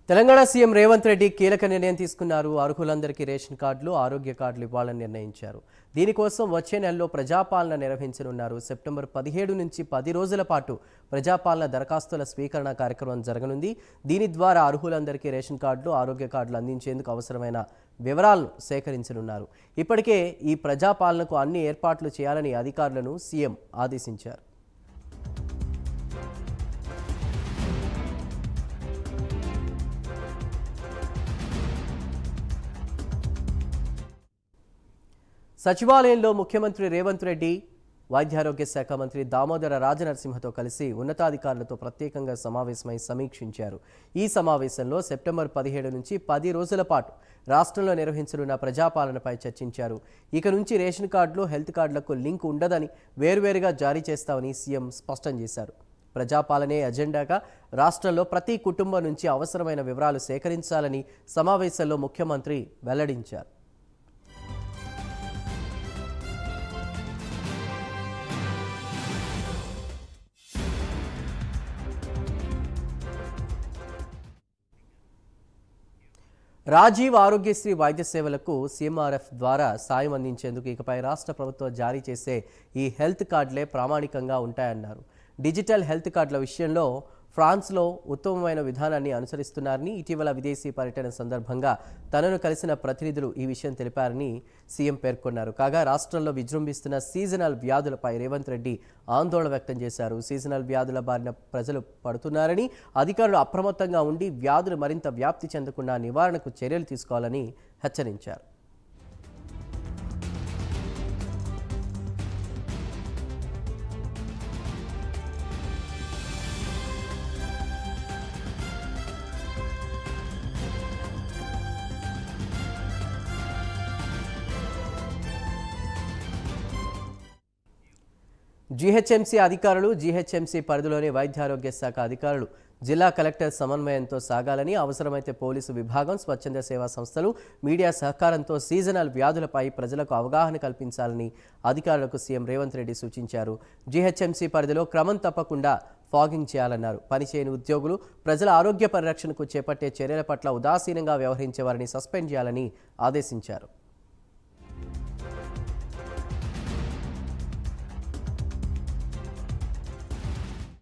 Telangana CM Revanth Reddy కీలక నిర్ణయం తీసుకున్నారు. అర్హులందరికీ రేషన్ కార్డులు, ఆరోగ్య కార్డులు ఇవ్వాలని నిర్ణయించారు. దీనికోసం వచ్చే నెలలో ప్రజాపాలన నిర్వహించనున్నారు. సెప్టెంబర్ 17 నుంచి 10 రోజుల పాటు ప్రజాపాలన దరఖాస్తుల స్వీకరణ కార్యక్రమం జరగనుంది. దీని ద్వారా అర్హులందరికీ రేషన్ కార్డులు, ఆరోగ్య కార్డులు అందించేందుకు అవసరమైన వివరాలను సేకరించనున్నారు. ఇప్పటికే ఈ ప్రజాపాలనకు అన్ని ఏర్పాట్లు చేయాలని అధికారులను సీఎం ఆదేశించారు. సచివాలయంలో ముఖ్యమంత్రి రేవంత్ రెడ్డి వైద్యారోగ్య శాఖ మంత్రి దామోదర రాజనరసింహతో కలిసి ఉన్నతాధికారులతో ప్రత్యేకంగా సమావేశమై సమీక్షించారు. ఈ సమావేశంలో సెప్టెంబర్ 17 నుంచి 10 రోజుల పాటు రాష్ట్రంలో నిర్వహించనున్న ప్రజాపాలనపై చర్చించారు. ఇక నుంచి రేషన్ కార్డులు, హెల్త్ కార్డులకు లింక్ ఉండదని వేర్వేరుగా జారీ చేస్తామని సీఎం స్పష్టం చేశారు. ప్రజాపాలనే అజెండాగా రాష్ట్రంలో ప్రతి కుటుంబం నుంచి అవసరమైన వివరాలు సేకరించాలని సమావేశంలో ముఖ్యమంత్రి వెల్లడించారు. రాజీవ్ ఆరోగ్యశ్రీ వైద్య సేవలకు సీఎంఆర్ఎఫ్ ద్వారా సాయం అందించేందుకు ఇకపై రాష్ట్ర ప్రభుత్వం జారీ చేసే ఈ హెల్త్ కార్డులే ప్రామాణికంగా ఉంటాయన్నారు. డిజిటల్ హెల్త్ కార్డుల విషయంలో ఫ్రాన్స్లో ఉత్తమమైన విధానాన్ని అనుసరిస్తున్నారని, ఇటీవల విదేశీ పర్యటన సందర్భంగా తనను కలిసిన ప్రతినిధులు ఈ విషయం తెలిపారని సీఎం పేర్కొన్నారు. కాగా రాష్ట్రంలో విజృంభిస్తున్న సీజనల్ వ్యాధులపై రేవంత్ రెడ్డి ఆందోళన వ్యక్తం చేశారు. సీజనల్ వ్యాధుల బారిన ప్రజలు పడుతున్నారని, అధికారులు అప్రమత్తంగా ఉండి వ్యాధులు మరింత వ్యాప్తి చెందకుండా నివారణకు చర్యలు తీసుకోవాలని హెచ్చరించారు. జీహెచ్ఎంసీ అధికారులు, జీహెచ్ఎంసీ పరిధిలోని వైద్యారోగ్య శాఖ అధికారులు, జిల్లా కలెక్టర్ సమన్వయంతో సాగాలని, అవసరమైతే పోలీసు విభాగం, స్వచ్ఛంద సేవా సంస్థలు, మీడియా సహకారంతో సీజనల్ వ్యాధులపై ప్రజలకు అవగాహన కల్పించాలని అధికారులకు సీఎం రేవంత్ రెడ్డి సూచించారు. జీహెచ్ఎంసీ పరిధిలో క్రమం తప్పకుండా ఫాగింగ్ చేయాలన్నారు. పనిచేయని ఉద్యోగులు ప్రజల ఆరోగ్య పరిరక్షణకు చేపట్టే చర్యల పట్ల ఉదాసీనంగా వ్యవహరించే వారిని సస్పెండ్ చేయాలని ఆదేశించారు.